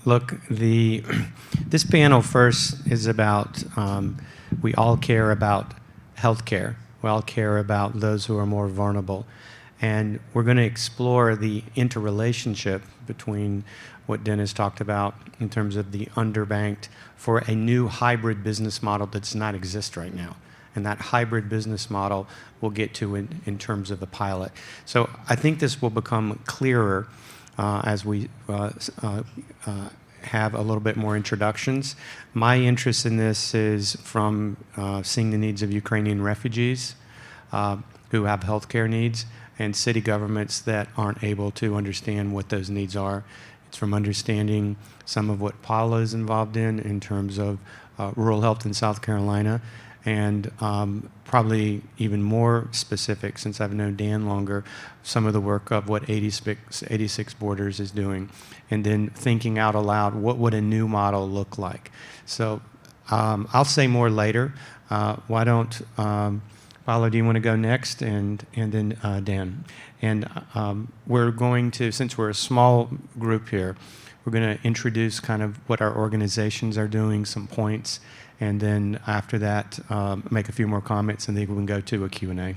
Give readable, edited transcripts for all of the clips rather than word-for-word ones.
Look, this panel first is about, we all care about healthcare. We all care about those who are more vulnerable. And we're going to explore the interrelationship between what Dennis talked about in terms of the underbanked for a new hybrid business model that does not exist right now. And that hybrid business model we'll get to in terms of the pilot. So I think this will become clearer as we have a little bit more introductions. My interest in this is from seeing the needs of Ukrainian refugees who have healthcare needs and city governments that aren't able to understand what those needs are. It's from understanding some of what Paola is involved in terms of rural health in South Carolina, and probably even more specific, since I've known Dan longer, some of the work of what 86 Borders is doing, and then thinking out aloud, what would a new model look like? So I'll say more later. Why don't, Paola, do you want to go next? And then Dan. And we're going to, since we're a small group here, we're going to introduce kind of what our organizations are doing, some points, and then after that, make a few more comments, and then we can go to a Q&A. It's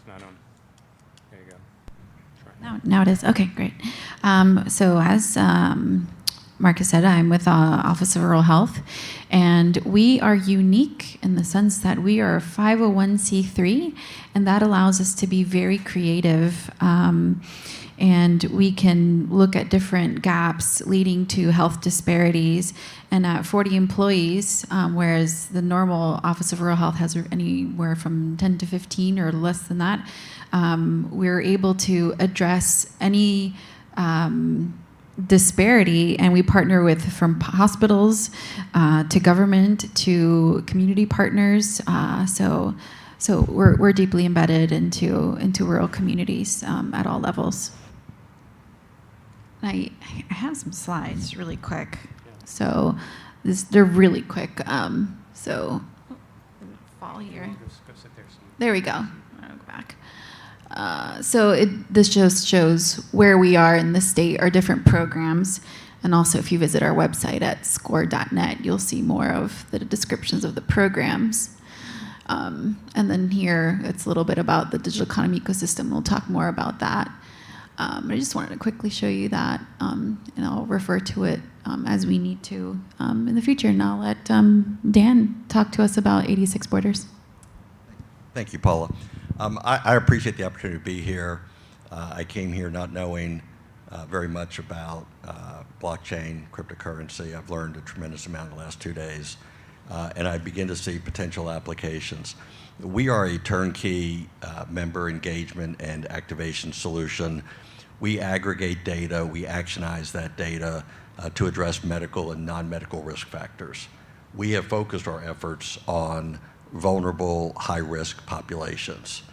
not on. There you go. Now it is. Okay, great. So as Marcus said, I'm with Office of Rural Health, and we are unique in the sense that we are a 501c3, and that allows us to be very creative. And we can look at different gaps leading to health disparities. And at 40 employees, whereas the normal Office of Rural Health has anywhere from 10 to 15 or less than that, we're able to address any disparity, and we partner with from hospitals to government to community partners. So we're deeply embedded into rural communities at all levels. I have some slides really quick. So they're really quick. So fall here. There we go. I'll go back. This just shows where we are in the state, our different programs. And also, if you visit our website at score.net, you'll see more of the descriptions of the programs. And then here, it's a little bit about the digital economy ecosystem. We'll talk more about that. I just wanted to quickly show you that, and I'll refer to it as we need to in the future. And I'll let Dan talk to us about 86 Borders. Thank you, Paula. I appreciate the opportunity to be here. I came here not knowing very much about blockchain, cryptocurrency. I've learned a tremendous amount in the last 2 days, and I begin to see potential applications. We are a turnkey member engagement and activation solution. We aggregate data, we actionize that data to address medical and non-medical risk factors. We have focused our efforts on vulnerable, high-risk populations.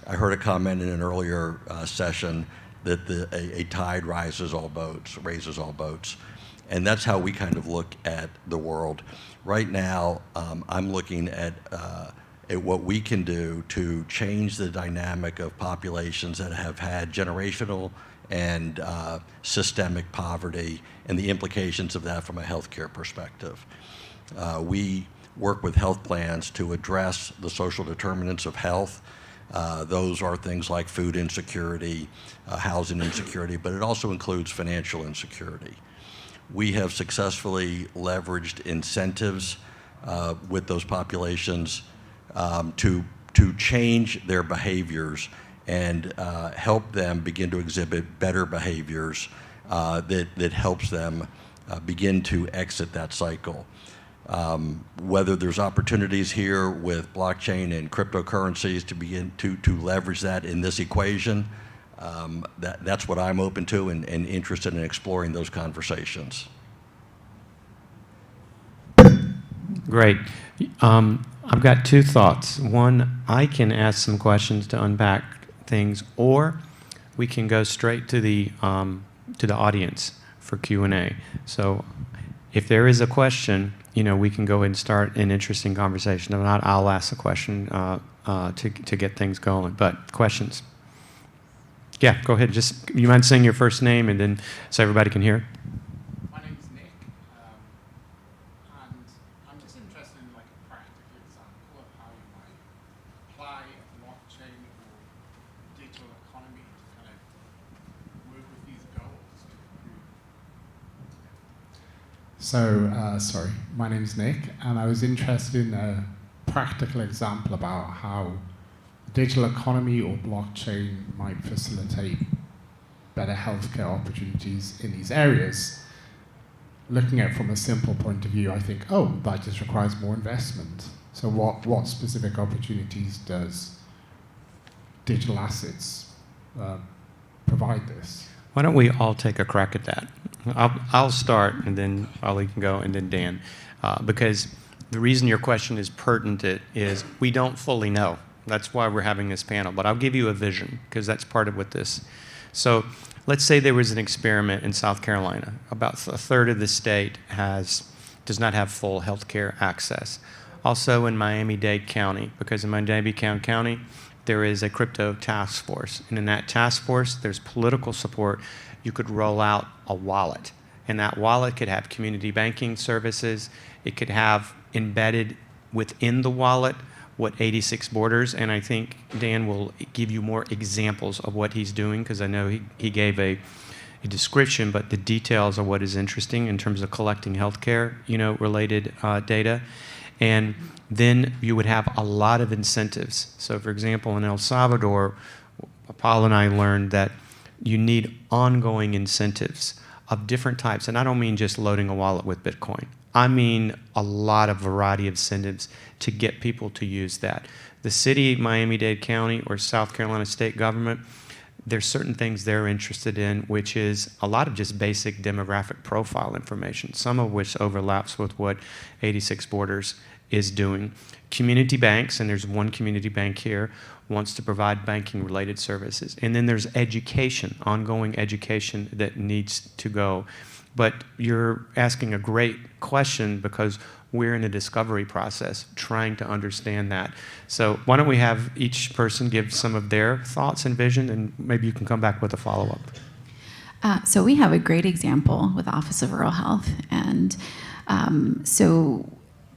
I heard a comment in an earlier session that a tide raises all boats, and that's how we kind of look at the world. Right now, I'm looking at what we can do to change the dynamic of populations that have had generational and systemic poverty and the implications of that from a healthcare perspective. We work with health plans to address the social determinants of health. Those are things like food insecurity, housing insecurity, but it also includes financial insecurity. We have successfully leveraged incentives with those populations to change their behaviors and help them begin to exhibit better behaviors that helps them begin to exit that cycle. Whether there's opportunities here with blockchain and cryptocurrencies to begin to leverage that in this equation, that's what I'm open to and interested in exploring those conversations. Great. I've got two thoughts. One, I can ask some questions to unpack things, or we can go straight to the audience for Q&A. So if there is a question, we can go ahead and start an interesting conversation. If not, I'll ask a question to get things going. But questions? Yeah, go ahead. Just, you mind saying your first name and then so everybody can hear? My name's Nick, and I'm just interested in like a practical example of how you might apply a blockchain or digital economy to kind of work with these goals. Sorry, my name's Nick, and I was interested in a practical example about how digital economy or blockchain might facilitate better healthcare opportunities in these areas. Looking at it from a simple point of view, I think, oh, that just requires more investment. So what specific opportunities does digital assets provide this? Why don't we all take a crack at that? I'll start, and then Ollie can go, and then Dan. Because the reason your question is pertinent is we don't fully know. That's why we're having this panel. But I'll give you a vision, because that's part of what this. So let's say there was an experiment in South Carolina. About a third of the state does not have full health care access. Also in Miami-Dade County, because in Miami-Dade County, there is a crypto task force. And in that task force, there's political support. You could roll out a wallet. And that wallet could have community banking services. It could have embedded within the wallet what 86 Borders, and I think Dan will give you more examples of what he's doing, because I know he gave a description, but the details are what is interesting in terms of collecting healthcare, related data. And then you would have a lot of incentives. So for example, in El Salvador, Paola and I learned that you need ongoing incentives of different types. And I don't mean just loading a wallet with Bitcoin. I mean a lot of variety of incentives to get people to use that. The city, Miami-Dade County, or South Carolina state government, there's certain things they're interested in, which is a lot of just basic demographic profile information, some of which overlaps with what 86 Borders is doing. Community banks, and there's one community bank here, wants to provide banking-related services. And then there's education, ongoing education that needs to go. But you're asking a great question because we're in a discovery process trying to understand that. So why don't we have each person give some of their thoughts and vision, and maybe you can come back with a follow-up. So we have a great example with Office of Rural Health. And so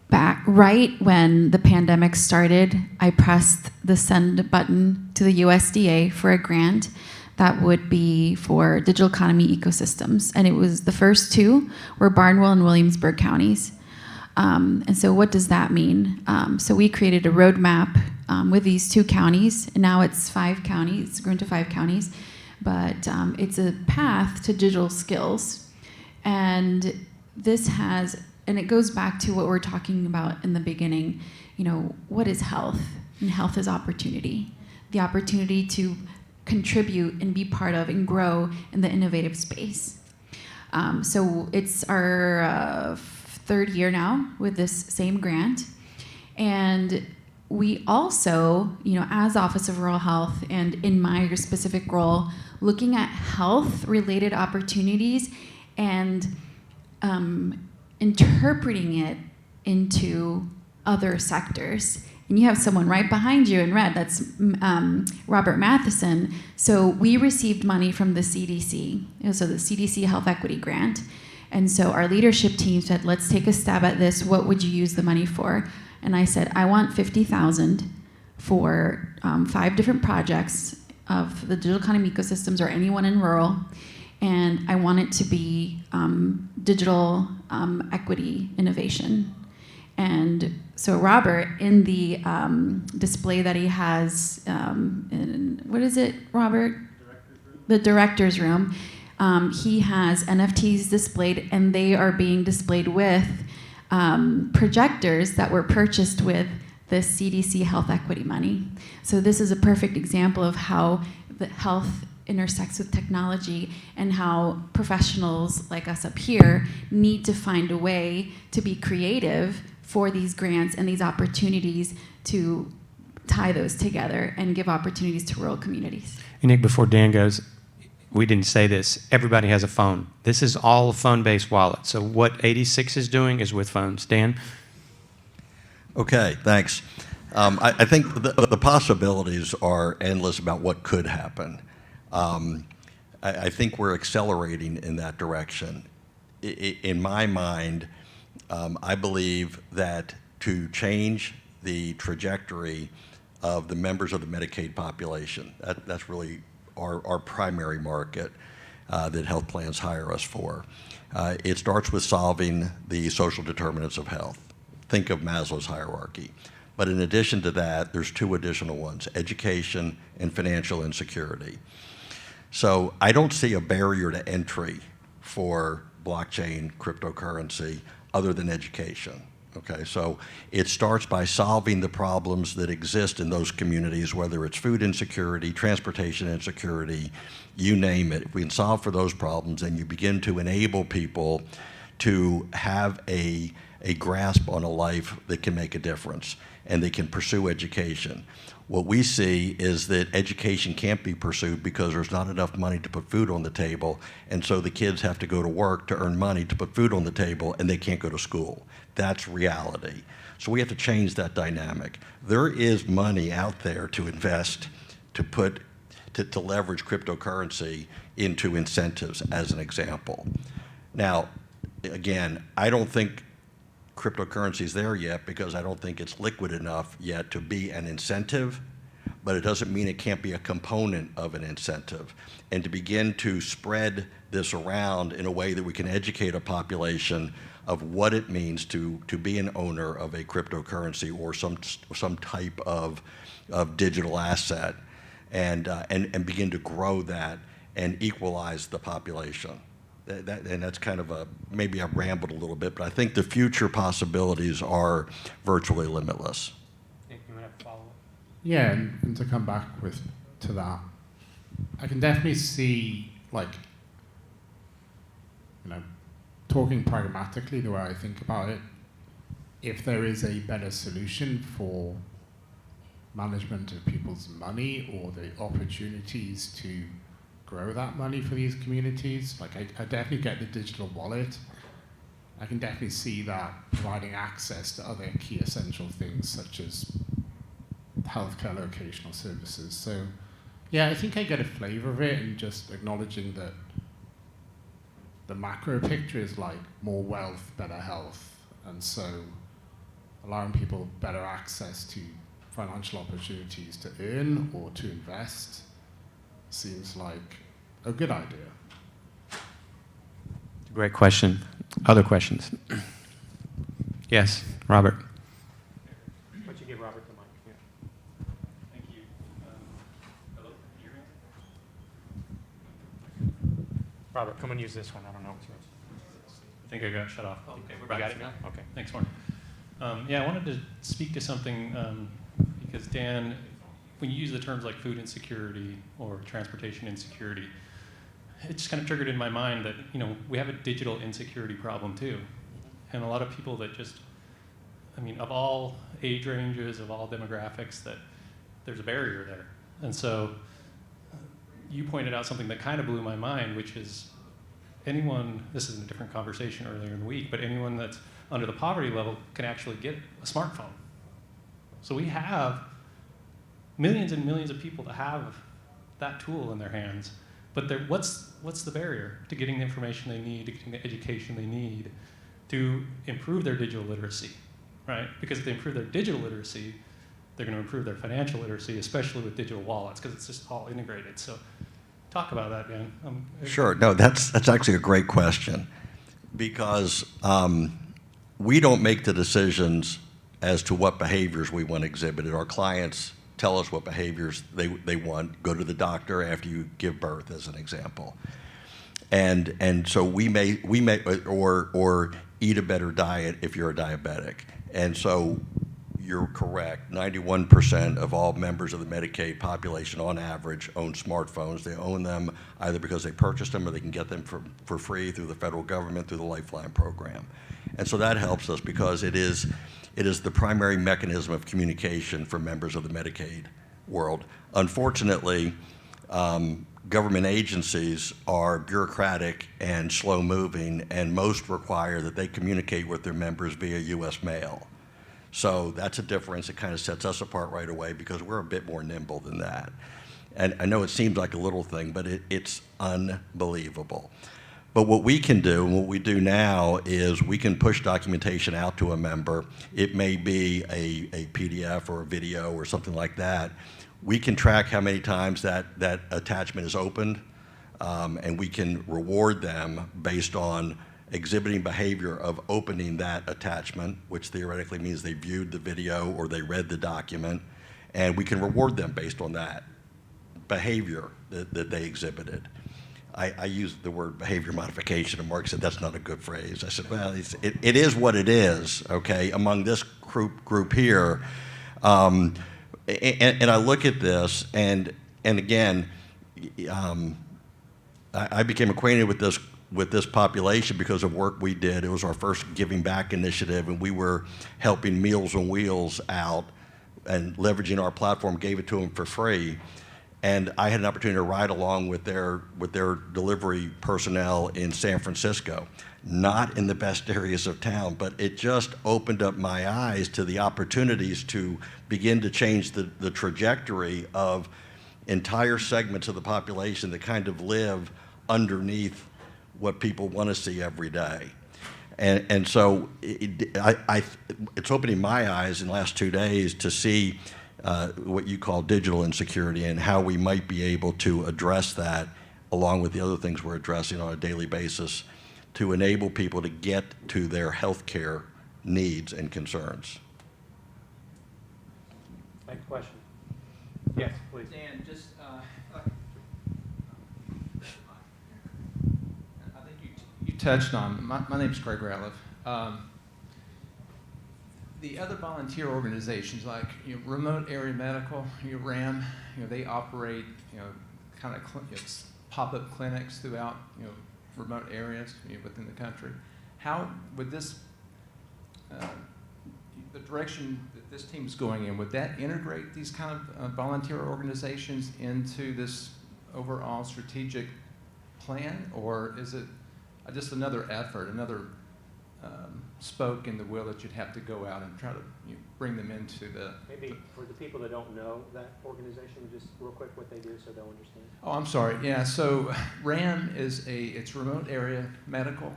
back right when the pandemic started, I pressed the send button to the USDA for a grant that would be for digital economy ecosystems. And it was the first two were Barnwell and Williamsburg counties. And so what does that mean? So we created a roadmap with these two counties, and now it's 5 counties, it's grown to 5 counties, but it's a path to digital skills. And this has, and it goes back to what we're talking about in the beginning, what is health? And health is opportunity. The opportunity to contribute and be part of and grow in the innovative space. So it's our 3rd year now with this same grant. And we also, as Office of Rural Health and in my specific role, looking at health-related opportunities and interpreting it into other sectors. And you have someone right behind you in red, that's Robert Matheson. So we received money from the CDC, so the CDC Health Equity Grant. And so our leadership team said, let's take a stab at this. What would you use the money for? And I said, I want $50,000 for 5 different projects of the digital economy ecosystems or anyone in rural. And I want it to be digital equity innovation. And so Robert, in the display that he has, what is it, Robert? The director's room. He has NFTs displayed, and they are being displayed with projectors that were purchased with the CDC Health Equity money. So this is a perfect example of how the health intersects with technology and how professionals like us up here need to find a way to be creative for these grants and these opportunities to tie those together and give opportunities to rural communities. And Nick, before Dan goes, we didn't say this, everybody has a phone. This is all a phone-based wallet. So what 86 is doing is with phones. Dan? Okay, thanks. I think the possibilities are endless about what could happen. I think we're accelerating in that direction. In my mind, I believe that to change the trajectory of the members of the Medicaid population, that's really our primary market that health plans hire us for. It starts with solving the social determinants of health. Think of Maslow's hierarchy. But in addition to that, there's two additional ones: education and financial insecurity. So I don't see a barrier to entry for blockchain cryptocurrency other than education. Okay, so it starts by solving the problems that exist in those communities, whether it's food insecurity, transportation insecurity, you name it. If we can solve for those problems, then you begin to enable people to have a grasp on a life that can make a difference, and they can pursue education. What we see is that education can't be pursued because there's not enough money to put food on the table, and so the kids have to go to work to earn money to put food on the table, and they can't go to school. That's reality. So we have to change that dynamic. There is money out there to invest, to leverage cryptocurrency into incentives, as an example. Now, again, I don't think cryptocurrency is there yet because I don't think it's liquid enough yet to be an incentive, but it doesn't mean it can't be a component of an incentive. And to begin to spread this around in a way that we can educate a population of what it means to be an owner of a cryptocurrency or some type of digital asset, and begin to grow that and equalize the population. And that's kind of maybe I rambled a little bit, but I think the future possibilities are virtually limitless. You want to follow up? Yeah, and to come back to that, I can definitely see, talking pragmatically, the way I think about it, if there is a better solution for management of people's money or the opportunities to grow that money for these communities, I definitely get the digital wallet. I can definitely see that providing access to other key essential things such as healthcare, locational services. So yeah, I think I get a flavor of it, and just acknowledging that the macro picture is more wealth, better health, and so allowing people better access to financial opportunities to earn or to invest seems like a good idea. Great question. Other questions? Yes, Robert. Why don't you give Robert the mic? Yeah. Thank you. Hello, can you hear me? Robert, come and use this one. I don't know what's yours. I think I got shut off. Okay, we're back back to you. now. Okay, thanks, Mark. Yeah, I wanted to speak to something because Dan, when you use the terms like food insecurity or transportation insecurity, it just kind of triggered in my mind that we have a digital insecurity problem too, and a lot of people that of all age ranges, of all demographics, that there's a barrier there. And so you pointed out something that kind of blew my mind, which is anyone, this is a different conversation earlier in the week, but anyone that's under the poverty level can actually get a smartphone. So we have millions and millions of people that have that tool in their hands, but what's the barrier to getting the information they need, to getting the education they need to improve their digital literacy, right? Because if they improve their digital literacy, they're going to improve their financial literacy, especially with digital wallets, because it's just all integrated. So talk about that, Dan. Sure. No, that's actually a great question, because we don't make the decisions as to what behaviors we want exhibited. Our clients tell us what behaviors they want. Go to the doctor after you give birth, as an example. And so we may or eat a better diet if you're a diabetic. And so you're correct. 91% of all members of the Medicaid population, on average, own smartphones. They own them either because they purchased them or they can get them for free through the federal government, through the Lifeline program. And so that helps us because it is the primary mechanism of communication for members of the Medicaid world. Unfortunately, government agencies are bureaucratic and slow-moving, and most require that they communicate with their members via U.S. mail. So that's a difference. It kind of sets us apart right away because we're a bit more nimble than that. And I know it seems like a little thing, but it's unbelievable. But what we can do, and what we do now, is we can push documentation out to a member. It may be a PDF or a video or something like that. We can track how many times that attachment is opened, and we can reward them based on exhibiting behavior of opening that attachment, which theoretically means they viewed the video or they read the document, and we can reward them based on that behavior that they exhibited. I used the word behavior modification, and Mark said that's not a good phrase. I said, well, it is what it is, okay, among this group here. And I look at this, and again, I became acquainted with this population because of work we did. It was our first giving back initiative, and we were helping Meals on Wheels out and leveraging our platform, gave it to them for free. And I had an opportunity to ride along with their delivery personnel in San Francisco, not in the best areas of town, but it just opened up my eyes to the opportunities to begin to change the trajectory of entire segments of the population that kind of live underneath what people want to see every day. And so it's opening my eyes in the last 2 days to see what you call digital insecurity and how we might be able to address that along with the other things we're addressing on a daily basis to enable people to get to their health care needs and concerns. Next question. Yes, please. Dan, just, I think you touched on, my name's Craig Ratliff. The other volunteer organizations like Remote Area Medical, RAM, they operate kind of pop-up clinics throughout remote areas within the country. How would this, the direction that this team is going in, would that integrate these kind of volunteer organizations into this overall strategic plan, or is it just another effort, another spoke in the wheel that you'd have to go out and try to bring them into the... Maybe for the people that don't know that organization, just real quick what they do so they'll understand. Oh, I'm sorry. Yeah, so RAM is it's Remote Area Medical,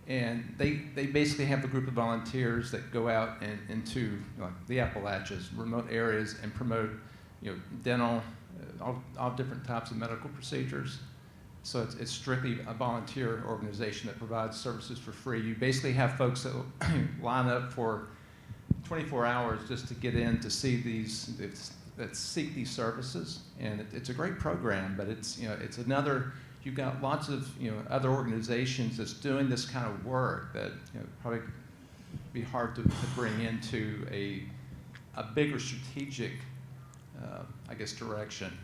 and they basically have a group of volunteers that go out and into the Appalachians, remote areas, and promote dental, all different types of medical procedures. So it's strictly a volunteer organization that provides services for free. You basically have folks that line up for 24 hours just to get in to see that seek these services, and it's a great program. But it's another. You've got lots of other organizations that's doing this kind of work that probably be hard to bring into a bigger strategic, direction.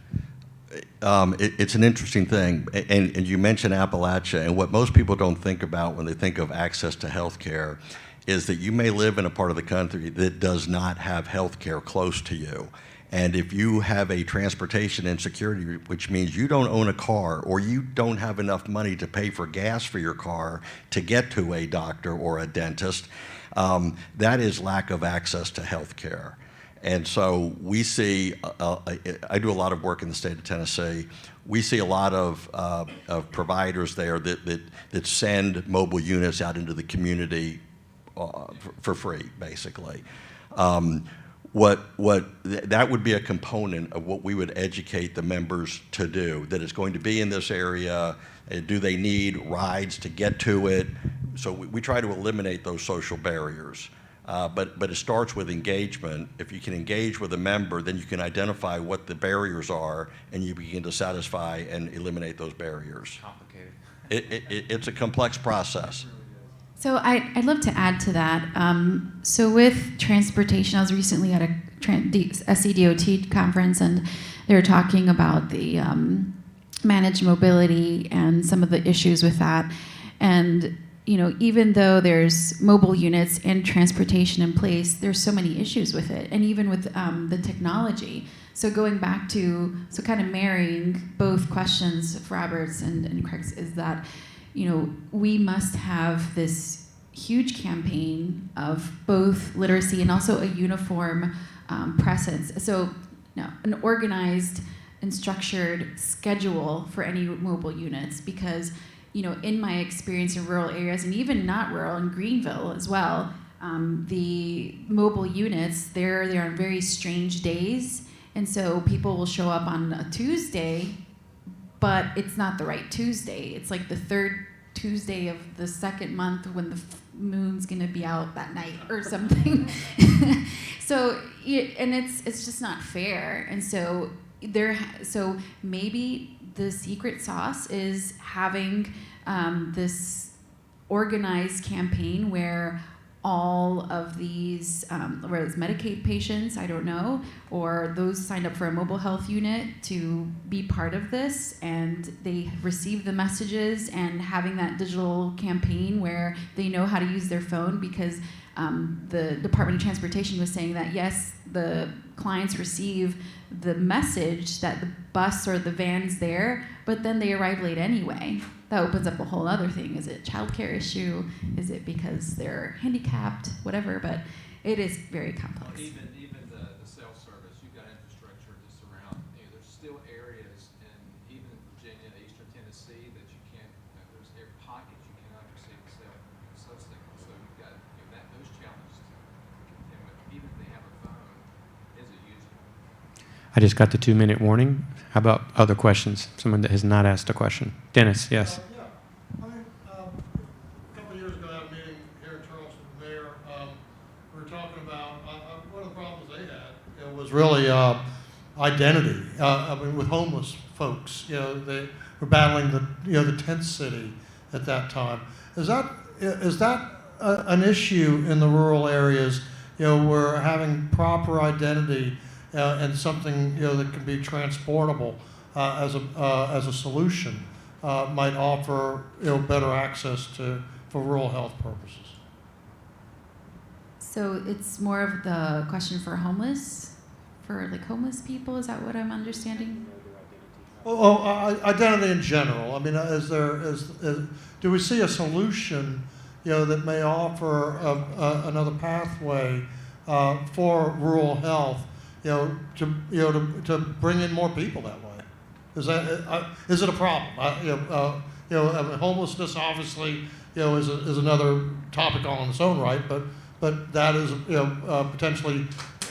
It's an interesting thing, and you mentioned Appalachia, and what most people don't think about when they think of access to health care is that you may live in a part of the country that does not have health care close to you. And if you have a transportation insecurity, which means you don't own a car or you don't have enough money to pay for gas for your car to get to a doctor or a dentist, that is lack of access to health care. And so we see, I do a lot of work in the state of Tennessee. We see a lot of providers there that send mobile units out into the community for free, basically. That would be a component of what we would educate the members to do, that it's going to be in this area. Do they need rides to get to it? So we try to eliminate those social barriers. But it starts with engagement. If you can engage with a member, then you can identify what the barriers are, and you begin to satisfy and eliminate those barriers. Complicated. It's a complex process. So I'd love to add to that. So with transportation, I was recently at a CDOT conference, and they were talking about the managed mobility and some of the issues with that. And even though there's mobile units and transportation in place, there's so many issues with it, and even with the technology. So going back to, kind of marrying both questions of Robert's and Craig's is that, we must have this huge campaign of both literacy and also a uniform presence. So, an organized and structured schedule for any mobile units, because in my experience in rural areas, and even not rural, in Greenville as well, the mobile units, they're there on very strange days, and so people will show up on a Tuesday, but it's not the right Tuesday. It's like the third Tuesday of the second month when the moon's gonna be out that night or something. So, and it's just not fair. And so so maybe the secret sauce is having this organized campaign where all of these, whether it's Medicaid patients, I don't know, or those signed up for a mobile health unit to be part of this, and they receive the messages, and having that digital campaign where they know how to use their phone, because the Department of Transportation was saying that, yes, the clients receive the message that the bus or the van's there, but then they arrive late anyway. That opens up a whole other thing. Is it a childcare issue? Is it because they're handicapped? Whatever, but it is very complex. Well, even the self-service, you've got infrastructure to surround. There's still areas, and even in Virginia, Eastern Tennessee, that you can't. There's pockets you cannot receive a cell signal. So you've got those challenges. And even if they have a phone, is it usable? I just got the 2-minute warning. How about other questions? Someone that has not asked a question. Dennis, yes. Yeah. I mean, a couple of years ago, I had a meeting here in Charleston with the mayor. We were talking about one of the problems they had. It was really identity. I mean, with homeless folks, they were battling the tent city at that time. Is that an issue in the rural areas? Where having proper identity and something that can be transportable as a solution might offer better access for rural health purposes. So it's more of the question for homeless people. Is that what I'm understanding? Identity in general. I mean, do we see a solution that may offer another pathway for rural health? To bring in more people that way. Is it a problem? Homelessness obviously is another topic all on its own right, but that is potentially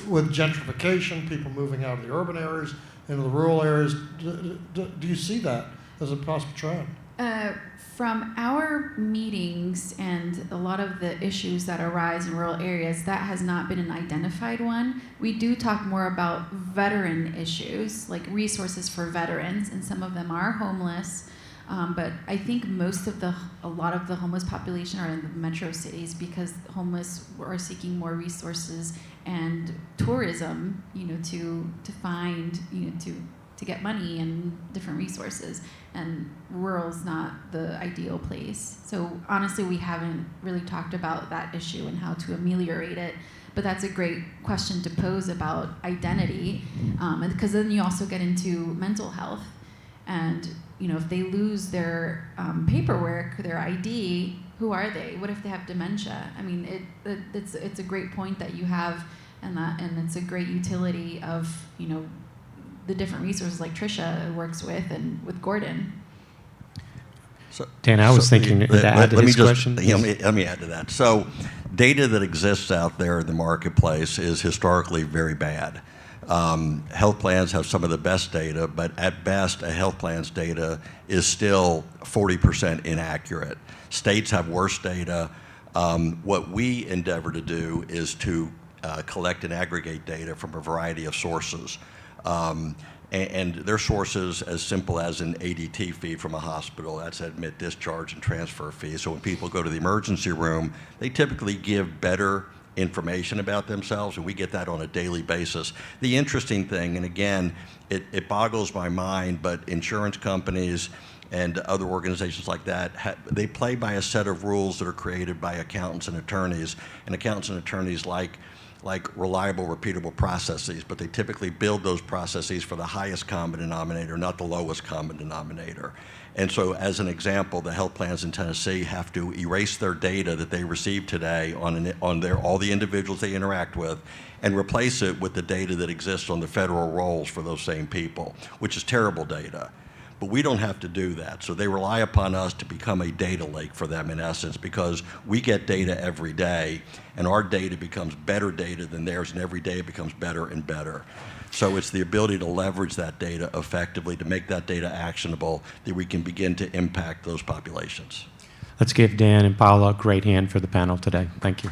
with gentrification, people moving out of the urban areas into the rural areas. Do you see that as a possible trend? From our meetings and a lot of the issues that arise in rural areas, that has not been an identified one. We do talk more about veteran issues, like resources for veterans, and some of them are homeless. But I think a lot of the homeless population are in the metro cities, because homeless are seeking more resources and tourism, to find, to get money and different resources. And rural is not the ideal place. So honestly, we haven't really talked about that issue and how to ameliorate it. But that's a great question to pose about identity, because then you also get into mental health. And if they lose their paperwork, their ID, who are they? What if they have dementia? I mean, it's a great point that you have, and it's a great utility of the different resources like Tricia works with and with Gordon. So, Dan, I was thinking to add to his question. Let me add to that. So data that exists out there in the marketplace is historically very bad. Health plans have some of the best data, but at best, a health plan's data is still 40% inaccurate. States have worse data. What we endeavor to do is to collect and aggregate data from a variety of sources. And their sources as simple as an ADT fee from a hospital. That's admit, discharge, and transfer fee. So when people go to the emergency room, they typically give better information about themselves, and we get that on a daily basis. The interesting thing, and again, it boggles my mind, but insurance companies and other organizations like that, they play by a set of rules that are created by accountants and attorneys like reliable, repeatable processes, but they typically build those processes for the highest common denominator, not the lowest common denominator. And so, as an example, the health plans in Tennessee have to erase their data that they receive today on all the individuals they interact with, and replace it with the data that exists on the federal rolls for those same people, which is terrible data. But we don't have to do that. So they rely upon us to become a data lake for them, in essence, because we get data every day, and our data becomes better data than theirs, and every day it becomes better and better. So it's the ability to leverage that data effectively, to make that data actionable, that we can begin to impact those populations. Let's give Dan and Paola a great hand for the panel today. Thank you.